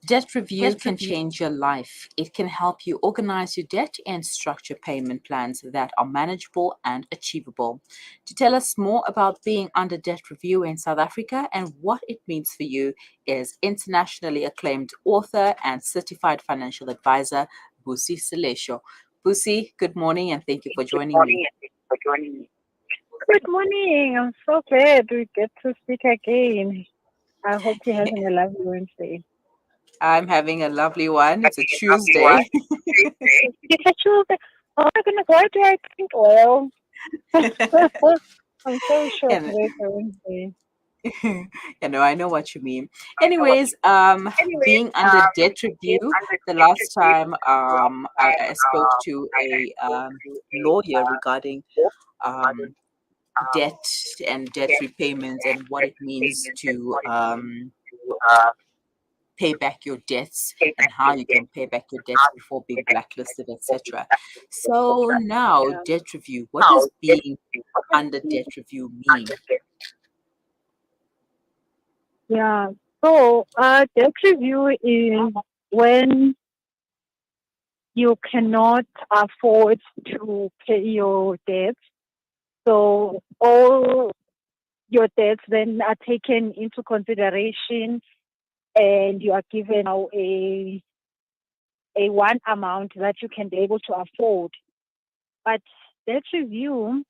Debt review can change your life. It can help you organize your debt and structure payment plans that are manageable and achievable. To tell us more about being under debt review in South Africa and what it means for you is internationally acclaimed author and certified financial advisor, Busi Selesho. Busi, good morning and thank you for joining me. Good morning. I'm so glad we get to speak again. I hope you're having a lovely Wednesday. I'm having a lovely one. It's a Tuesday. It's a Tuesday. Oh my goodness, why do I think well? I'm so sure And today's a Wednesday. I know what you mean. Anyways, being under debt review, the last time I spoke to a lawyer regarding um, debt and debt repayments and what it means to pay back your debts and how you can pay back your debts before being blacklisted, etc. So now, Yeah. debt review. What does being under debt review mean? Yeah. So, debt review is when you cannot afford to pay your debts. So all your debts then are taken into consideration, and you are given now a one amount that you can be able to afford. But debt review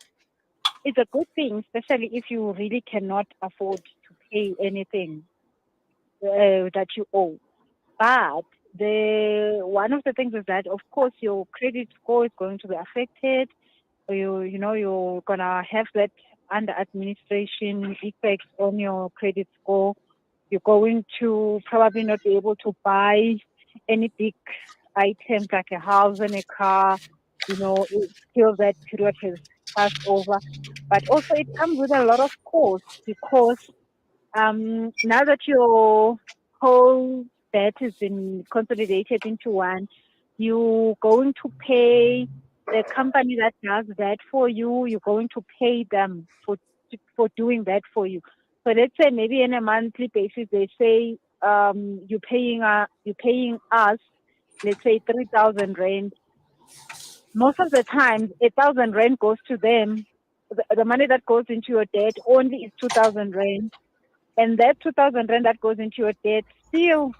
is a good thing, especially if you really cannot afford to pay anything that you owe. But the one of the things is that, of course, your credit score is going to be affected. You're gonna have that under administration effect on your credit score. You're going to probably not be able to buy any big items like a house and a car. Till that period has passed over. But also it comes with a lot of cost because now that your whole debt has been consolidated into one, you're going to pay the company that does that for you. You're going to pay them for doing that for you. So let's say maybe on a monthly basis, they say you're paying us, let's say 3,000 rand. Most of the time, 1,000 rand goes to them. The money that goes into your debt only is 2,000 rand, and that 2,000 rand that goes into your debt still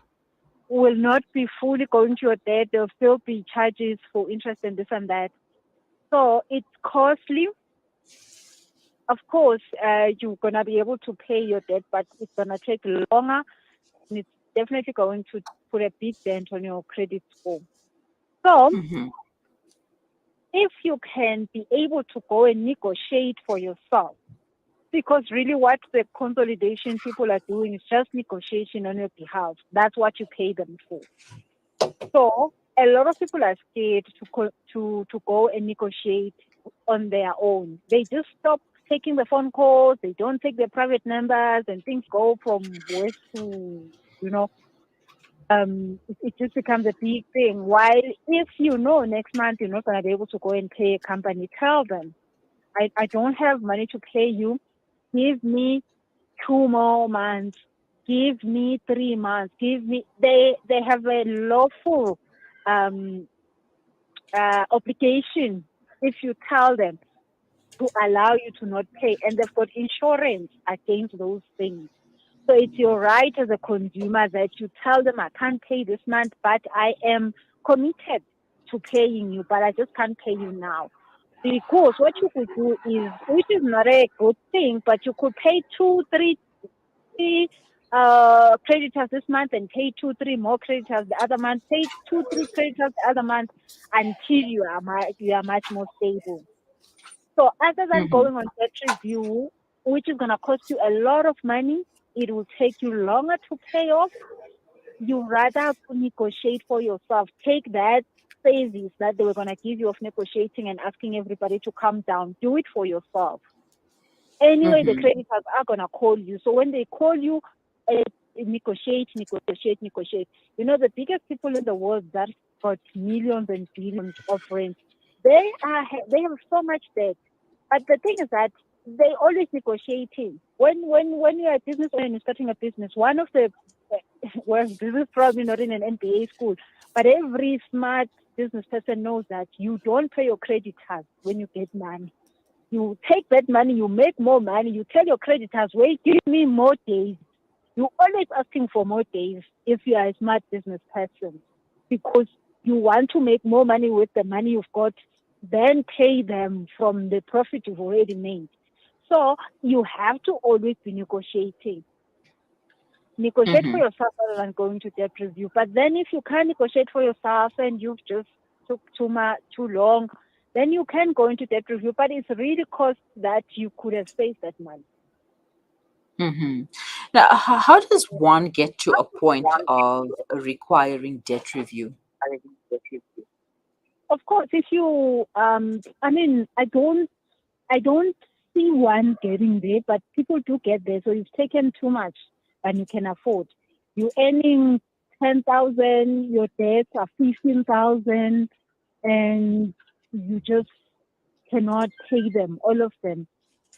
will not be fully going to your debt. There'll still be charges for interest and this and that. So it's costly. Of course, you're going to be able to pay your debt, but it's going to take longer, and it's definitely going to put a big dent on your credit score. So Mhm. if you can be able to go and negotiate for yourself, because really what the consolidation people are doing is just negotiation on your behalf. That's what you pay them for. So a lot of people are scared to go and negotiate on their own. They just stop taking the phone calls. They don't take their private numbers, and things go from worse to, it just becomes a big thing. While if next month you're not going to be able to go and pay a company, tell them, I don't have money to pay you. Give me 2 more months. Give me 3 months. They have a lawful obligation if you tell them to allow you to not pay, and they've got insurance against those things. So it's your right as a consumer that you tell them, I can't pay this month, but I am committed to paying you, but I just can't pay you now. Because what you could do is, which is not a good thing, but you could pay 2, 3 creditors this month and pay 2, 3 more creditors the other month, pay 2, 3 creditors the other month until you are much more stable. So other than Mhm. going on debt review, which is going to cost you a lot of money, it will take you longer to pay off. You rather negotiate for yourself. Take that phases that they were going to give you of negotiating and asking everybody to come down. Do it for yourself. Anyway, the Mhm. creditors are going to call you. So when they call you, negotiate. The biggest people in the world that got millions and billions of rent, they have so much debt. But the thing is that they always negotiating. When you're a business owner and you're starting a business, one of the well, this is probably not in an MBA school, but every smart business person knows that you don't pay your creditors when you get money. You take that money, you make more money, you tell your creditors, wait, give me more days. You're always asking for more days if you are a smart business person because you want to make more money with the money you've got, then pay them from the profit you've already made. So you have to always be negotiating. Negotiate for Mm-hmm. yourself rather than going to debt review. But then if you can't negotiate for yourself and you've just took too long, then you can go into debt review. But it's really cost that you could have saved that money. Mm-hmm. Now, how does one get to a point of requiring debt review? Of course, if you, I mean, I don't see one getting there, but people do get there. So you've taken too much than you can afford. You're earning 10,000, your debts are 15,000, and you just cannot pay them, all of them,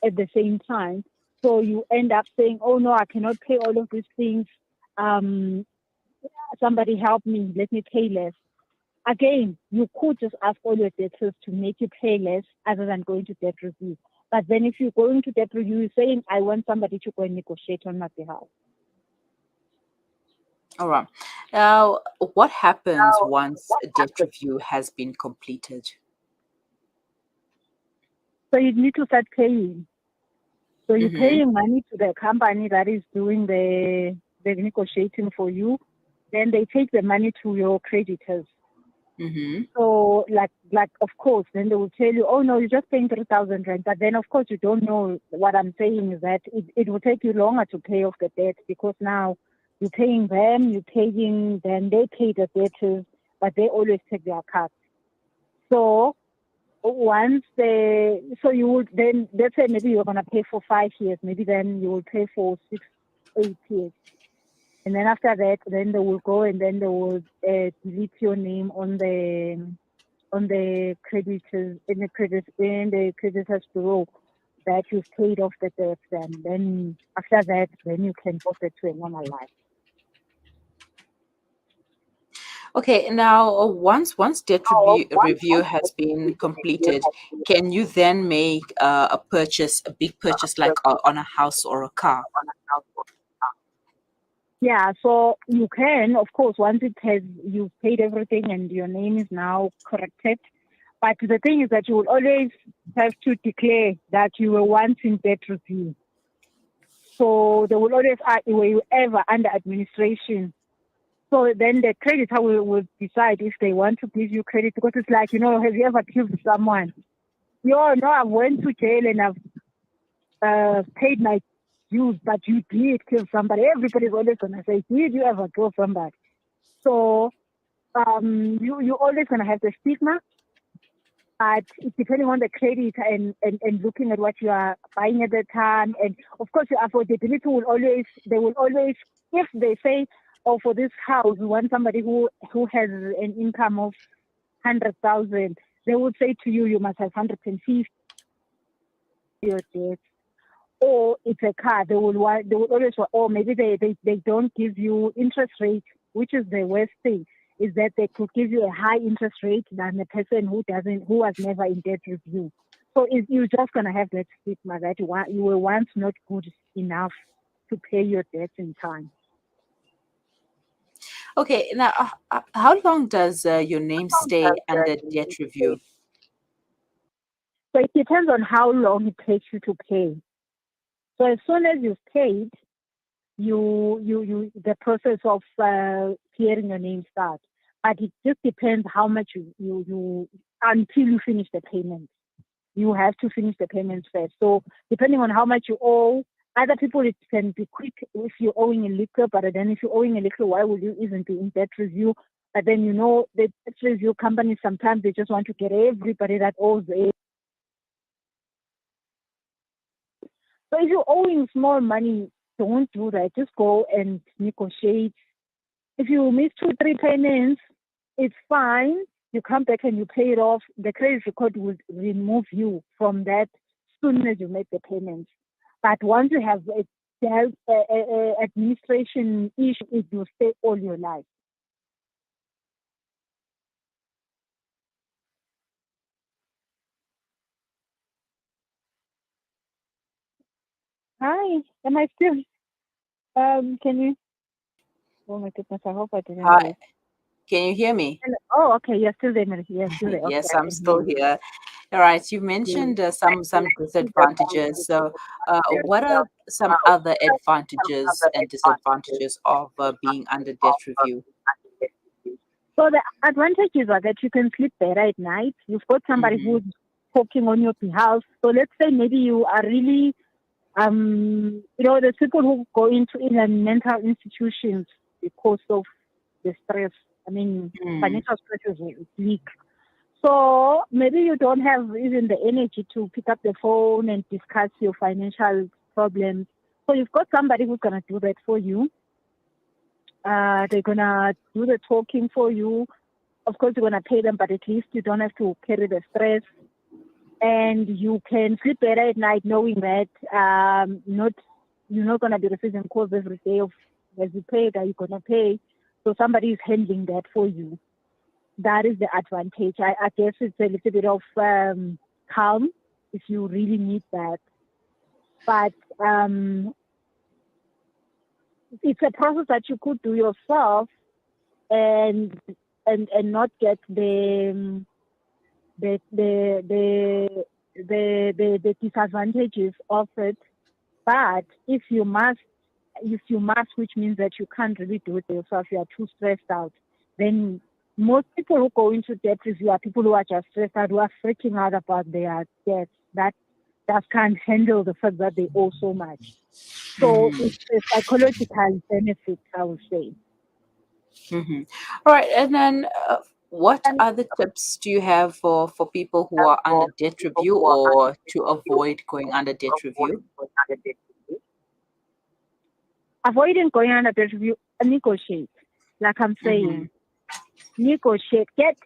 at the same time. So you end up saying, "Oh no, I cannot pay all of these things. Um, somebody help me. Let me pay less." Again, you could just ask all your debtors to make you pay less other than going to debt review. But then if you're going to debt review, you're saying, I want somebody to go and negotiate on my behalf. All right. Now, what happens once a debt review has been completed? So you need to start paying. So you're Mm-hmm. paying money to the company that is doing the negotiating for you. Then they take the money to your creditors. Mm-hmm. So of course, then they will tell you, oh no, you're just paying 3,000 rand. But then of course you don't know. What I'm saying is that it will take you longer to pay off the debt because now you're paying them, then they pay the debtors, but they always take their cut. So so you would then, let's say maybe you're going to pay for 5 years, maybe then you will pay for 6, 8 years. And then after that, then they will go and then they will delete your name on the creditors in the creditors bureau that you've paid off the debt, and then after that, then you can go back to a normal life. Okay, now once debt review has been completed, can you then make a big purchase like on a house or a car? Yeah, so you can, of course, once you've paid everything and your name is now corrected. But the thing is that you will always have to declare that you were once in debt review. So they will always ask, were you ever under administration? So then the creditor will decide if they want to give you credit because it's like, have you ever killed someone? No, I went to jail and I've paid my dues, but you did kill somebody. Everybody's always gonna say, did you ever kill somebody? So you always gonna have the stigma, but it's depending on the credit and looking at what you are buying at the time. And of course your affordability they will always, if they say, oh, for this house we want somebody who has an income of 100,000, they would say to you, you must have 150 your debt. Or it's a car, they will always, or maybe they don't give you interest rate, which is the worst thing, is that they could give you a high interest rate than the person who was never in debt review. So you're just gonna have that stigma that you were once not good enough to pay your debts in time. Okay, now how long does your name stay under debt review? So it depends on how long it takes you to pay. So as soon as you've paid, the process of clearing your name starts. But it just depends how much you until you finish the payment. You have to finish the payments first. So depending on how much you owe, other people it can be quick if you're owing a little, but then if you're owing a little, why would you even be in debt review? But then the debt review companies sometimes they just want to get everybody that owes it. So if you're owing small money, don't do that. Just go and negotiate. If you miss 2, 3 payments, it's fine. You come back and you pay it off. The credit record will remove you from that as soon as you make the payments. But once you have administration issue, it will stay all your life. Hi, am I still? Can you? Oh my goodness, I hope I didn't Hi, lose. can you hear me? Hello. Oh, okay, you're still there, Mary. You're still there. Okay, Yes, I I'm can hear still you. here. All right, you Yeah. mentioned some disadvantages. So, what are some other advantages and disadvantages of being under debt review? So the advantages are that you can sleep better at night. You've got somebody Mm-hmm. who's talking on your behalf. So let's say maybe you are really, there's people who go into in mental institutions because of the stress. I mean, Mm. financial stress is big. So maybe you don't have even the energy to pick up the phone and discuss your financial problems. So you've got somebody who's gonna do that for you. They're gonna do the talking for you. Of course, you're gonna pay them, but at least you don't have to carry the stress, and you can sleep better at night knowing that not you're not gonna be receiving calls every day of as you pay that you're gonna pay. So somebody is handling that for you. That is the advantage. I guess it's a little bit of calm if you really need that. But it's a process that you could do yourself and and not get the the the the disadvantages of it. But if you must, which means that you can't really do it yourself, you are too stressed out, then most people who go into debt review are people who are just stressed out, who are freaking out about their debts, that just can't handle the fact that they owe so much. So Mm-hmm. it's a psychological benefit, I would say. Mm-hmm. All right, and then what other tips do you have for people who are under debt review or to avoid going under debt review? Avoiding going under debt review, negotiate. Like I'm Mm-hmm. saying, negotiate. Get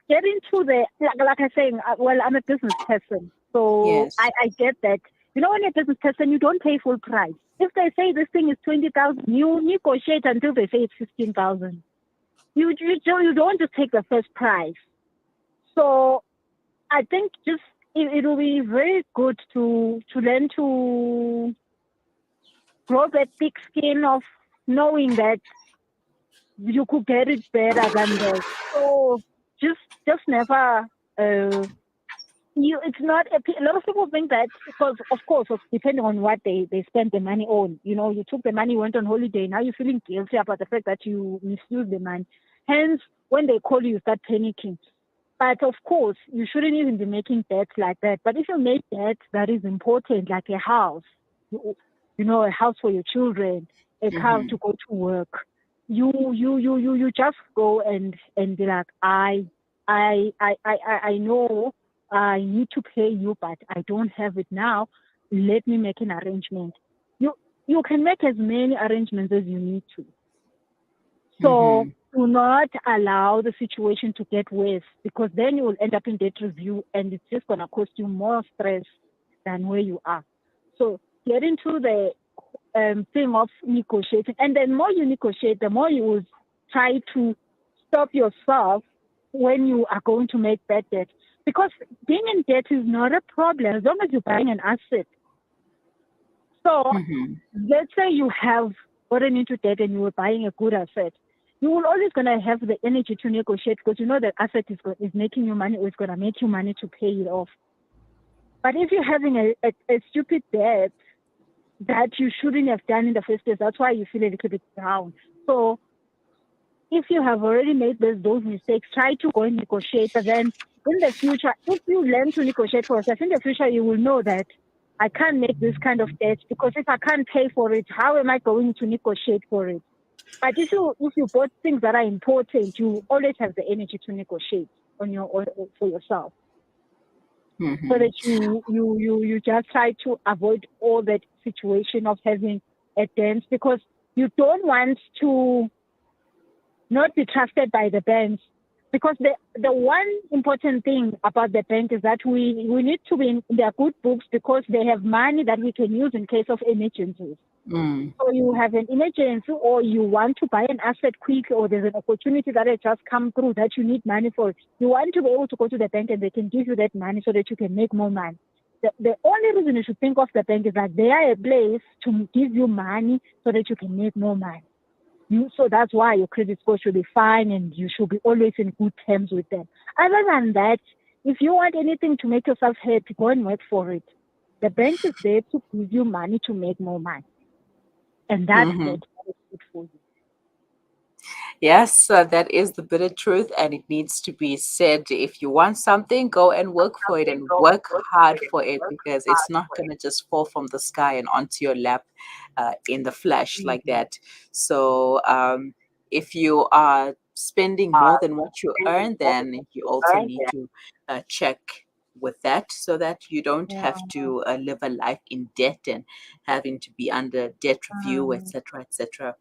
into the like I saying. Well, I'm a business person, so Yes. I get that. You know, when you're a business person, you don't pay full price. If they say this thing is 20,000, you negotiate until they say it's 15,000. You don't just take the first price. So I think just it will be very good to learn to grow that thick skin of knowing that you could get it better than this. So just never. It's not a lot of people think that because of course depending on what they spend the money on, you took the money, went on holiday, now you're feeling guilty about the fact that you misused the money. Hence, when they call you, you start panicking. But of course, you shouldn't even be making debts like that. But if you make debts that is important, like a house, you, a house for your children, a car Mm-hmm. to go to work, you just go and be like, I know I need to pay you, but I don't have it now. Let me make an arrangement. You you can make as many arrangements as you need to. So Mm-hmm. do not allow the situation to get worse because then you will end up in debt review and it's just going to cost you more stress than where you are. So get into the thing of negotiating. And the more you negotiate, the more you will try to stop yourself when you are going to make bad debt. Because being in debt is not a problem as long as you're buying an asset. So Mm-hmm. let's say you have gotten into debt and you were buying a good asset. You will always gonna have the energy to negotiate because you know that asset is making you money or it's gonna make you money to pay it off. But if you're having a stupid debt that you shouldn't have done in the first place, that's why you feel a little bit down. So if you have already made those mistakes, try to go and negotiate. But then in the future, if you learn to negotiate for yourself, in the future you will know that I can't make this kind of debt because if I can't pay for it, how am I going to negotiate for it? But if you bought things that are important, you always have the energy to negotiate on your own for yourself, so Mm-hmm. that you just try to avoid all that situation of having a dent because you don't want to not be trusted by the banks. Because the one important thing about the bank is that we need to be in their good books because they have money that we can use in case of emergencies. So you have an emergency, or you want to buy an asset quickly, or there's an opportunity that has just come through that you need money for. You want to be able to go to the bank and they can give you that money so that you can make more money. The only reason you should think of the bank is that they are a place to give you money so that you can make more money. So that's why your credit score should be fine and you should be always in good terms with them. Other than that, if you want anything to make yourself happy, go and work for it. The bank is there to give you money to make more money. And that's what is good for you. Yes, that is the bitter truth, and it needs to be said. If you want something, go and work for it and work hard for it, because it's not going to just fall from the sky and onto your lap in the flesh like that. So, if you are spending more than what you earn, then you also need to check with that so that you don't Yeah. have to live a life in debt and having to be under debt review, etc., etc.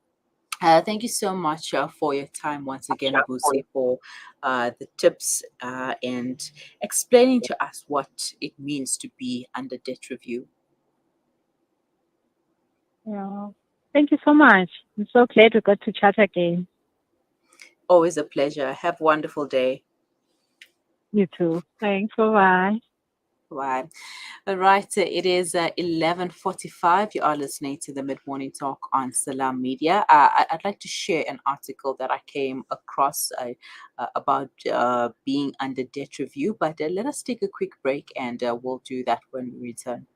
Thank you so much for your time once again, Busi, for the tips and explaining to us what it means to be under debt review. Yeah. Thank you so much. I'm so glad we got to chat again. Always a pleasure. Have a wonderful day. You too. Thanks. Bye-bye. Bye. All right, it is 11:45. You are listening to the Mid Morning Talk on Salam Media. I'd like to share an article that I came across about being under debt review, but let us take a quick break and we'll do that when we return.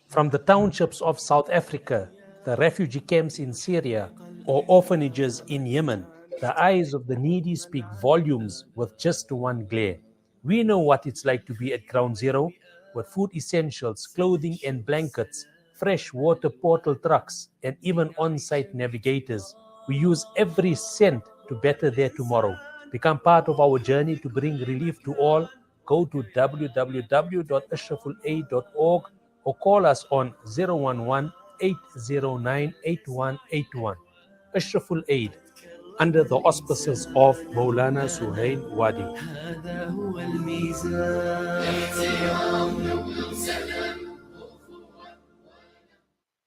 From the townships of South Africa, the refugee camps in Syria, or orphanages in Yemen, the eyes of the needy speak volumes with just one glare. We know what it's like to be at ground zero, with food essentials, clothing and blankets, fresh water portal trucks, and even on-site navigators. We use every cent to better their tomorrow. Become part of our journey to bring relief to all. Go to www.ashrafulaid.org or call us on 011 809 8181. Ashraful Aid, under the auspices of Maulana Suhail Wadi.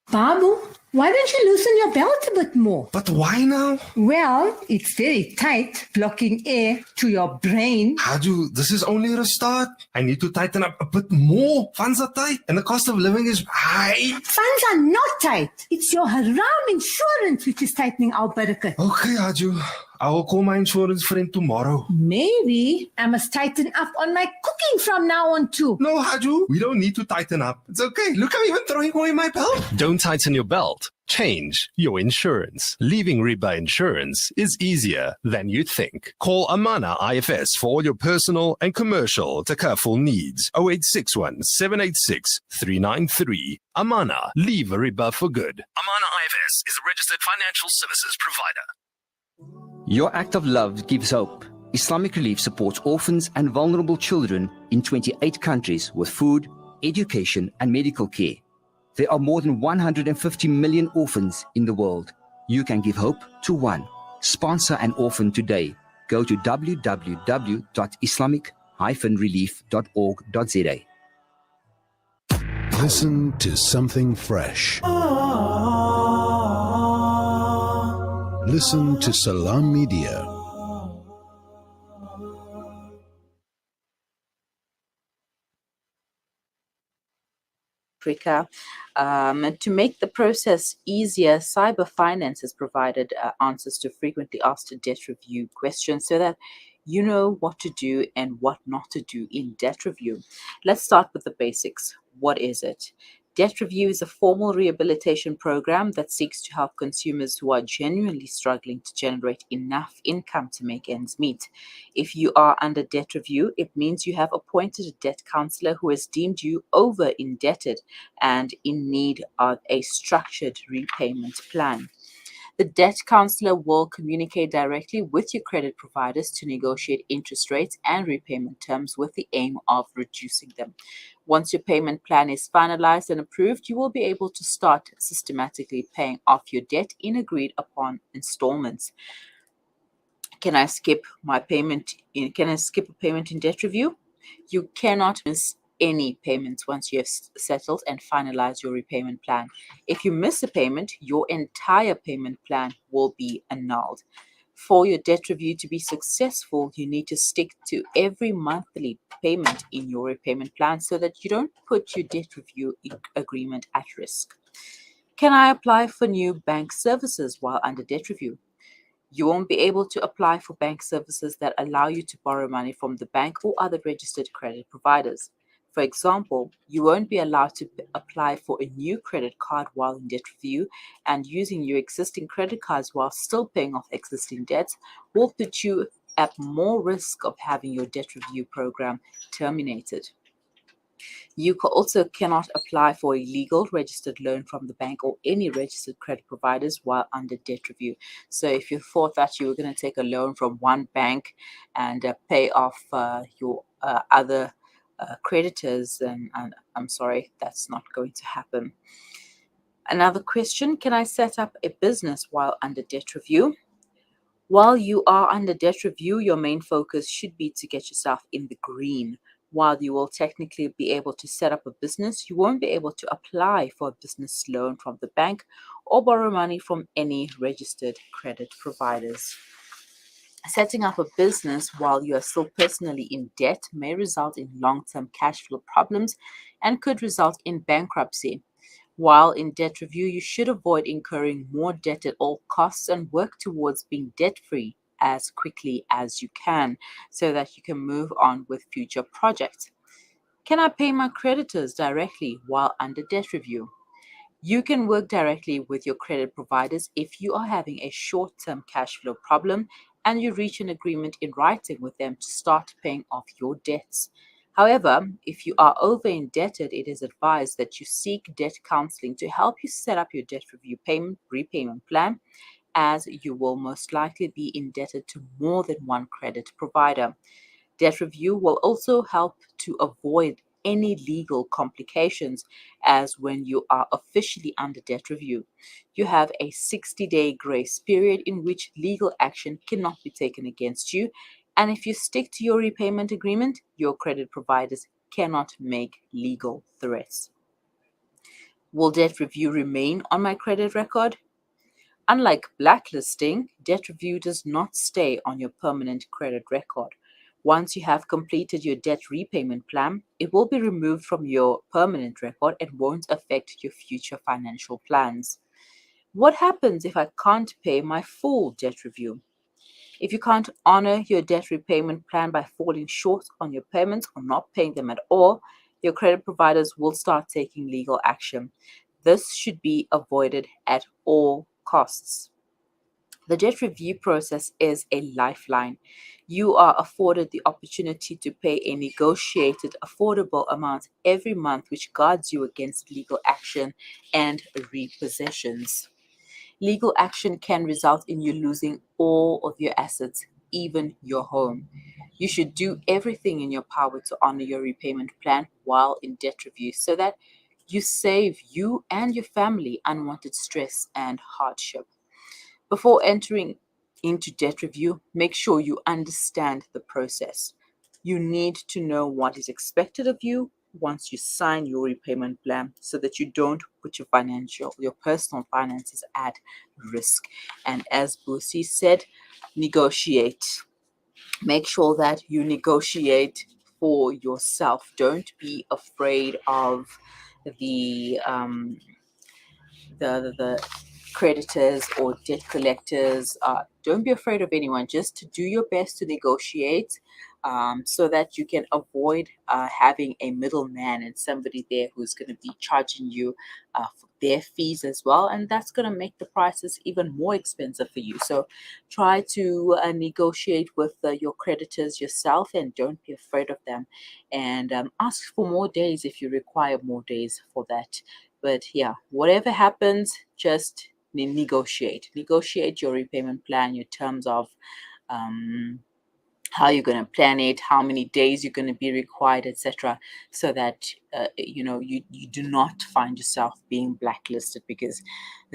Babu, why don't you loosen your belt a bit more? But why now? Well, it's very tight, blocking air to your brain. Haju, this is only a start. I need to tighten up a bit more. Funds are tight and the cost of living is high. Funds are not tight. It's your haram insurance which is tightening our barakat. Okay, Haju. I will call my insurance friend tomorrow. Maybe I must tighten up on my cooking from now on too. No, Haju, we don't need to tighten up. It's okay. Look, I'm even throwing away my belt. Don't tighten your belt. Change your insurance. Leaving Riba Insurance is easier than you think. Call Amana IFS for all your personal and commercial takaful needs. 0861 786 393. Amana. Leave Riba for good. Amana IFS is a registered financial services provider. Your act of love gives hope. Islamic Relief supports orphans and vulnerable children in 28 countries with food, education, and medical care. There are more than 150 million orphans in the world. You can give hope to one. Sponsor an orphan today. Go to www.islamic-relief.org.za. Listen to something fresh. Listen to Salam Media. Africa. To make the process easier, Cyber Finance has provided answers to frequently asked debt review questions so that you know what to do and what not to do in debt review. Let's start with the basics. What is it? Debt review is a formal rehabilitation program that seeks to help consumers who are genuinely struggling to generate enough income to make ends meet. If you are under debt review, it means you have appointed a debt counselor who has deemed you over indebted and in need of a structured repayment plan. The debt counselor will communicate directly with your credit providers to negotiate interest rates and repayment terms with the aim of reducing them. Once your payment plan is finalized and approved, you will be able to start systematically paying off your debt in agreed upon installments. Can I skip a payment in debt review? You cannot miss any payments once you have settled and finalized your repayment plan. If you miss a payment, your entire payment plan will be annulled. For your debt review to be successful, you need to stick to every monthly payment in your repayment plan so that you don't put your debt review agreement at risk. Can I apply for new bank services while under debt review? You won't be able to apply for bank services that allow you to borrow money from the bank or other registered credit providers. For example, you won't be allowed to apply for a new credit card while in debt review, and using your existing credit cards while still paying off existing debts will put you at more risk of having your debt review program terminated. You also cannot apply for a legal registered loan from the bank or any registered credit providers while under debt review. So if you thought that you were going to take a loan from one bank and pay off your other creditors, and I'm sorry, that's not going to happen. Another question, can I set up a business while under debt review? While you are under debt review, your main focus should be to get yourself in the green. While you will technically be able to set up a business, you won't be able to apply for a business loan from the bank or borrow money from any registered credit providers. Setting up a business while you are still personally in debt may result in long-term cash flow problems and could result in bankruptcy. While in debt review, you should avoid incurring more debt at all costs and work towards being debt-free as quickly as you can so that you can move on with future projects. Can I pay my creditors directly while under debt review? You can work directly with your credit providers if you are having a short-term cash flow problem and you reach an agreement in writing with them to start paying off your debts. However, if you are over indebted, it is advised that you seek debt counseling to help you set up your debt review repayment plan, as you will most likely be indebted to more than one credit provider. Debt review will also help to avoid any legal complications, as when you are officially under debt review, you have a 60-day grace period in which legal action cannot be taken against you. And if you stick to your repayment agreement, your credit providers cannot make legal threats. Will debt review remain on my credit record? Unlike blacklisting, debt review does not stay on your permanent credit record. Once you have completed your debt repayment plan, it will be removed from your permanent record and won't affect your future financial plans. What happens if I can't pay my full debt review? If you can't honor your debt repayment plan by falling short on your payments or not paying them at all, your credit providers will start taking legal action. This should be avoided at all costs. The debt review process is a lifeline. You are afforded the opportunity to pay a negotiated, affordable amount every month, which guards you against legal action and repossessions. Legal action can result in you losing all of your assets, even your home. You should do everything in your power to honor your repayment plan while in debt review so that you save you and your family unwanted stress and hardship. Before entering into debt review, make sure you understand the process. You need to know what is expected of you once you sign your repayment plan so that you don't put your personal finances at risk. And as Busi said, negotiate. Make sure that you negotiate for yourself. Don't be afraid of the the creditors or debt collectors. Don't be afraid of anyone. Just to do your best to negotiate, so that you can avoid having a middleman and somebody there who's going to be charging you for their fees as well, and that's going to make the prices even more expensive for you. So try to negotiate with your creditors yourself, and don't be afraid of them, and ask for more days if you require more days for that. But yeah, whatever happens, just negotiate. Negotiate your repayment plan, your terms of how you're going to plan it, how many days you're going to be required, etc., so that you do not find yourself being blacklisted, because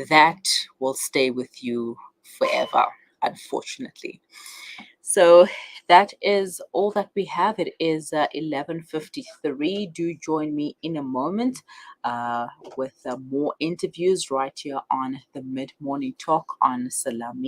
that will stay with you forever, unfortunately. So that is all that we have. It is 11:53. Do join me in a moment with more interviews right here on the Mid Morning Talk on Salami.